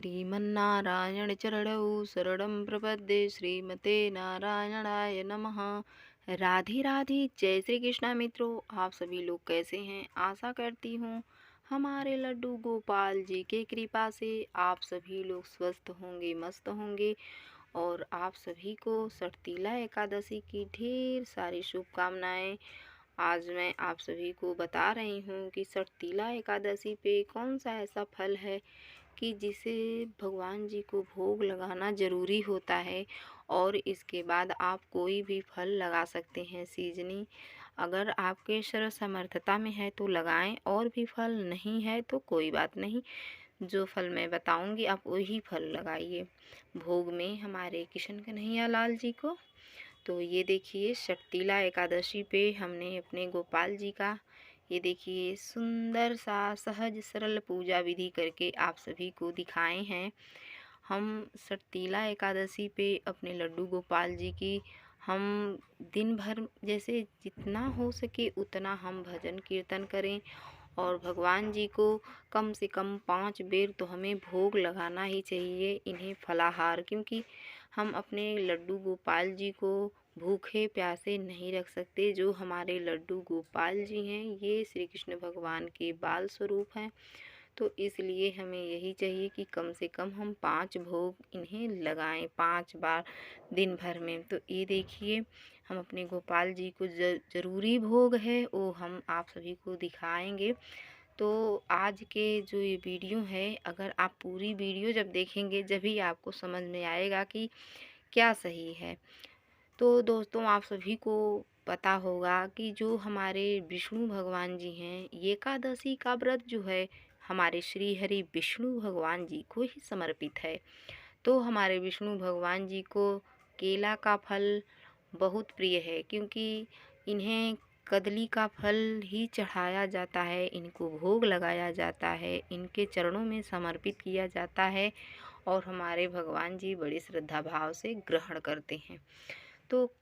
श्रीमन्नारायण चरणौ शरणं प्रपद्ये श्रीमते नारायणाय नमः। राधे राधे, जय श्री कृष्णा मित्रों। आप सभी लोग कैसे हैं? आशा करती हूँ हमारे लड्डू गोपाल जी के कृपा से आप सभी लोग स्वस्थ होंगे, मस्त होंगे। और आप सभी को सठतीला एकादशी की ढेर सारी शुभकामनाएं। आज मैं आप सभी को बता रही हूँ कि सठतीला एकादशी पे कौन सा ऐसा फल है कि जिसे भगवान जी को भोग लगाना ज़रूरी होता है। और इसके बाद आप कोई भी फल लगा सकते हैं सीजनी। अगर आपके सर्व समर्थता में है तो लगाएं, और भी फल नहीं है तो कोई बात नहीं। जो फल मैं बताऊंगी आप वही फल लगाइए भोग में हमारे किशन कन्हैया लाल जी को। तो ये देखिए, सठतीला एकादशी पे हमने अपने गोपाल जी का ये देखिए सुंदर सा सहज सरल पूजा विधि करके आप सभी को दिखाए हैं। हम सठतीला एकादशी पे अपने लड्डू गोपाल जी की हम दिन भर जैसे जितना हो सके उतना हम भजन कीर्तन करें। और भगवान जी को कम से कम 5 बेर तो हमें भोग लगाना ही चाहिए इन्हें फलाहार, क्योंकि हम अपने लड्डू गोपाल जी को भूखे प्यासे नहीं रख सकते। जो हमारे लड्डू गोपाल जी हैं ये श्री कृष्ण भगवान के बाल स्वरूप हैं। तो इसलिए हमें यही चाहिए कि कम से कम हम 5 भोग इन्हें लगाएं, 5 बार दिन भर में। तो ये देखिए, हम अपने गोपाल जी को ज़रूरी भोग है वो हम आप सभी को दिखाएंगे। तो आज के जो ये वीडियो है, अगर आप पूरी वीडियो जब देखेंगे जब ही आपको समझ में आएगा कि क्या सही है। तो दोस्तों, आप सभी को पता होगा कि जो हमारे विष्णु भगवान जी हैं, एकादशी का व्रत जो है हमारे श्री हरि विष्णु भगवान जी को ही समर्पित है। तो हमारे विष्णु भगवान जी को केला का फल बहुत प्रिय है, क्योंकि इन्हें कदली का फल ही चढ़ाया जाता है, इनको भोग लगाया जाता है, इनके चरणों में समर्पित किया जाता है। और हमारे भगवान जी बड़ी श्रद्धा भाव से ग्रहण करते हैं। तो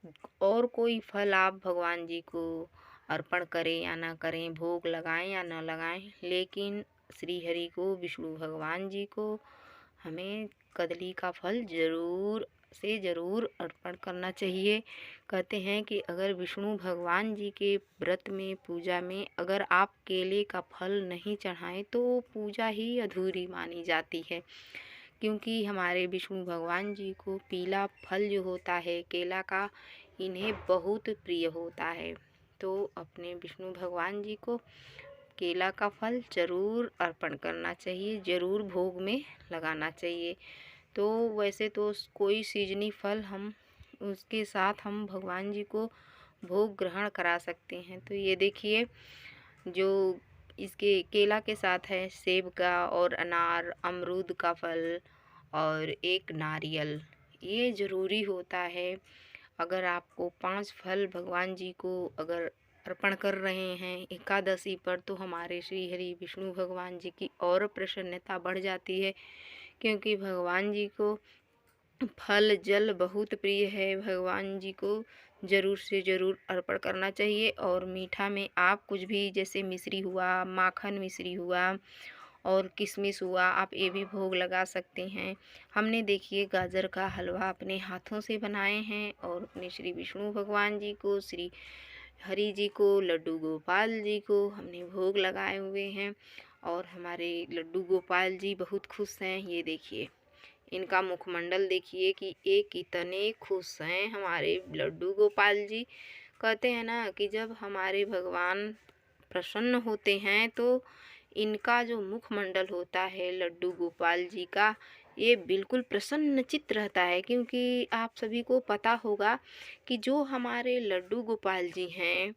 और कोई फल आप भगवान जी को अर्पण करें या ना करें, भोग लगाएं या ना लगाएं, लेकिन श्री हरि को, विष्णु भगवान जी को हमें कदली का फल ज़रूर अर्पण करना चाहिए। कहते हैं कि अगर विष्णु भगवान जी के व्रत में, पूजा में अगर आप केले का फल नहीं चढ़ाएं तो पूजा ही अधूरी मानी जाती है। क्योंकि हमारे विष्णु भगवान जी को पीला फल जो होता है केला का, इन्हें बहुत प्रिय होता है। तो अपने विष्णु भगवान जी को केला का फल ज़रूर अर्पण करना चाहिए, ज़रूर भोग में लगाना चाहिए। तो वैसे तो कोई सीजनी फल हम उसके साथ हम भगवान जी को भोग ग्रहण करा सकते हैं। तो ये देखिए, जो इसके केला के साथ है सेब का और अनार, अमरूद का फल और एक नारियल, ये ज़रूरी होता है। अगर आपको 5 फल भगवान जी को अगर अर्पण कर रहे हैं एकादशी पर, तो हमारे श्री हरि विष्णु भगवान जी की और प्रसन्नता बढ़ जाती है। क्योंकि भगवान जी को फल जल बहुत प्रिय है। भगवान जी को ज़रूर से ज़रूर अर्पण करना चाहिए। और मीठा में आप कुछ भी, जैसे मिश्री हुआ, माखन मिश्री हुआ और किशमिश हुआ, आप ये भी भोग लगा सकते हैं। हमने देखिए गाजर का हलवा अपने हाथों से बनाए हैं और अपने श्री विष्णु भगवान जी को, श्री हरि जी को, लड्डू गोपाल जी को हमने भोग लगाए हुए हैं। और हमारे लड्डू गोपाल जी बहुत खुश हैं। ये देखिए, इनका मुखमंडल देखिए कि ये कितने खुश हैं हमारे लड्डू गोपाल जी। कहते हैं ना कि जब हमारे भगवान प्रसन्न होते हैं तो इनका जो मुखमंडल होता है लड्डू गोपाल जी का, ये बिल्कुल प्रसन्नचित्त रहता है। क्योंकि आप सभी को पता होगा कि जो हमारे लड्डू गोपाल जी हैं,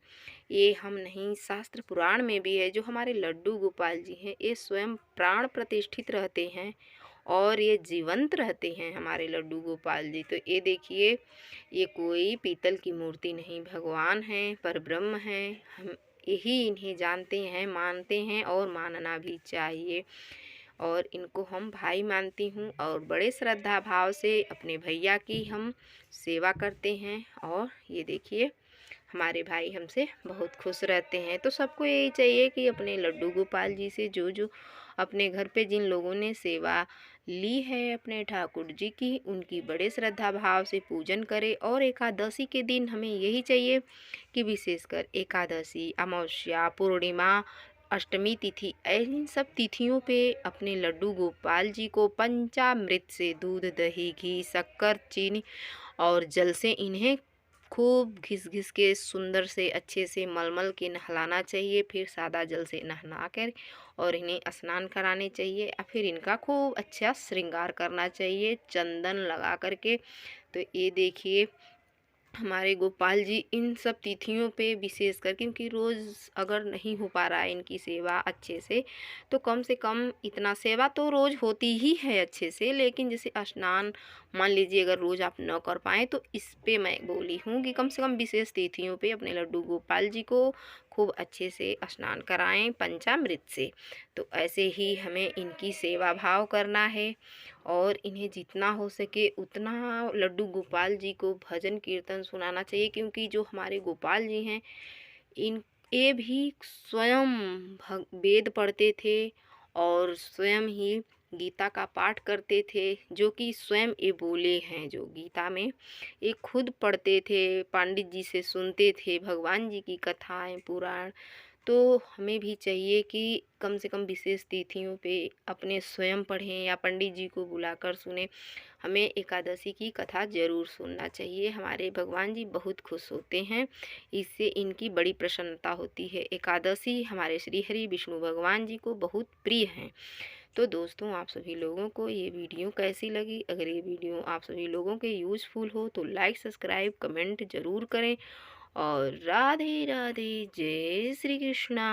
ये हम नहीं, शास्त्र पुराण में भी है, जो हमारे लड्डू गोपाल जी हैं ये स्वयं प्राण प्रतिष्ठित रहते हैं और ये जीवंत रहते हैं हमारे लड्डू गोपाल जी। तो ये देखिए, ये कोई पीतल की मूर्ति नहीं, भगवान हैं, परब्रह्म हैं। हम यही इन्हें जानते हैं, मानते हैं और मानना भी चाहिए। और इनको हम भाई मानती हूँ और बड़े श्रद्धा भाव से अपने भैया की हम सेवा करते हैं। और ये देखिए, हमारे भाई हमसे बहुत खुश रहते हैं। तो सबको यही चाहिए कि अपने लड्डू गोपाल जी से जो जो अपने घर पे जिन लोगों ने सेवा ली है अपने ठाकुर जी की, उनकी बड़े श्रद्धा भाव से पूजन करें। और एकादशी के दिन हमें यही चाहिए कि विशेषकर एकादशी, अमावस्या, पूर्णिमा, अष्टमी तिथि, इन सब तिथियों पे अपने लड्डू गोपाल जी को पंचामृत से दूध, दही, घी, शक्कर, चीनी और जल से इन्हें खूब घिस-घिस के सुंदर से अच्छे से मल-मल के नहलाना चाहिए। फिर सादा जल से नहला कर और इन्हें स्नान कराने चाहिए। फिर इनका खूब अच्छा श्रृंगार करना चाहिए चंदन लगा कर के। तो ये देखिए हमारे गोपाल जी इन सब तिथियों पे विशेषकर, क्योंकि रोज़ अगर नहीं हो पा रहा है इनकी सेवा अच्छे से, तो कम से कम इतना सेवा तो रोज़ होती ही है अच्छे से, लेकिन जैसे स्नान मान लीजिए अगर रोज़ आप न कर पाएँ तो इस पे मैं बोली हूँ कि कम से कम विशेष तिथियों पे अपने लड्डू गोपाल जी को खूब अच्छे से स्नान कराएं पंचामृत से। तो ऐसे ही हमें इनकी सेवा भाव करना है और इन्हें जितना हो सके उतना लड्डू गोपाल जी को भजन कीर्तन सुनाना चाहिए, क्योंकि जो हमारे गोपाल जी हैं इन ये भी स्वयं वेद पढ़ते थे और स्वयं ही गीता का पाठ करते थे, जो कि स्वयं ये बोले हैं जो गीता में ये खुद पढ़ते थे, पंडित जी से सुनते थे भगवान जी की कथाएं पुराण। तो हमें भी चाहिए कि कम से कम विशेष तिथियों पे अपने स्वयं पढ़ें या पंडित जी को बुलाकर सुने। हमें एकादशी की कथा ज़रूर सुनना चाहिए। हमारे भगवान जी बहुत खुश होते हैं, इससे इनकी बड़ी प्रसन्नता होती है। एकादशी हमारे श्री हरि विष्णु भगवान जी को बहुत प्रिय हैं। तो दोस्तों आप सभी लोगों को ये वीडियो कैसी लगी? अगर ये वीडियो आप सभी लोगों के यूज़फुल हो तो लाइक, सब्सक्राइब, कमेंट ज़रूर करें। और राधे राधे, जय श्री कृष्णा।